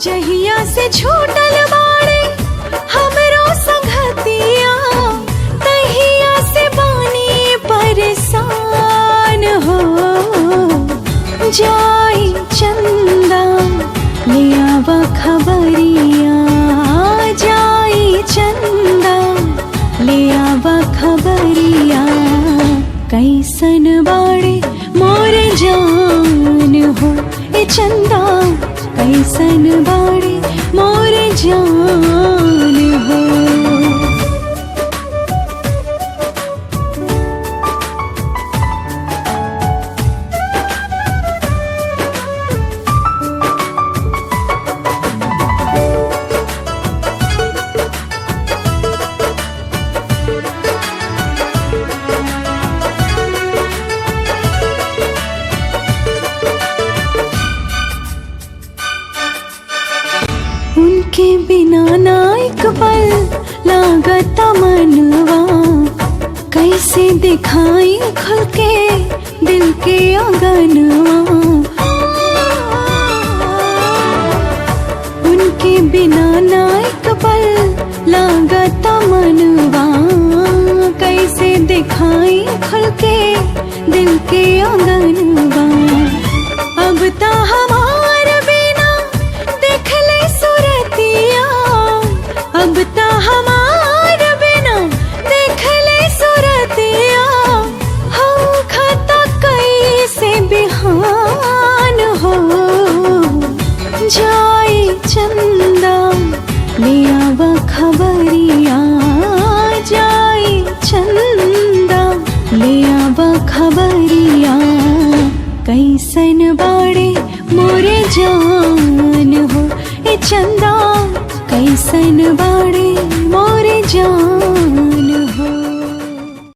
जहिया से छूटल बाड़े हमरो संगतिया, तहिया से बानी परेशान हो। जाई चंदा ले आवा खबरिया, जाई चंदा ले आवा खबरिया। कैसन बाड़े मोर जान हो ए चंदा, कैसन बाड़े मोर जान हो। उनके बिना ना एक पल लागत मनवा, कैसे दिखाई खुल के दिल के आंगनवा। उनके बिना ना एक पल लागत मनवा, कैसे दिखाई खुल के दिल के आंगनवा। अब ता हमार बिना देख ले सूरतिया, अब ता हमार बिना देख ले सूरतिया। हम खता कैसे बिहान हो। जाई चंदा ले आवा खबरिया, जाई चंदा ले आवा खबरिया। कैसन बाड़े मोरे जान हो ए चंदा, कैसन बाड़े मोरे जान।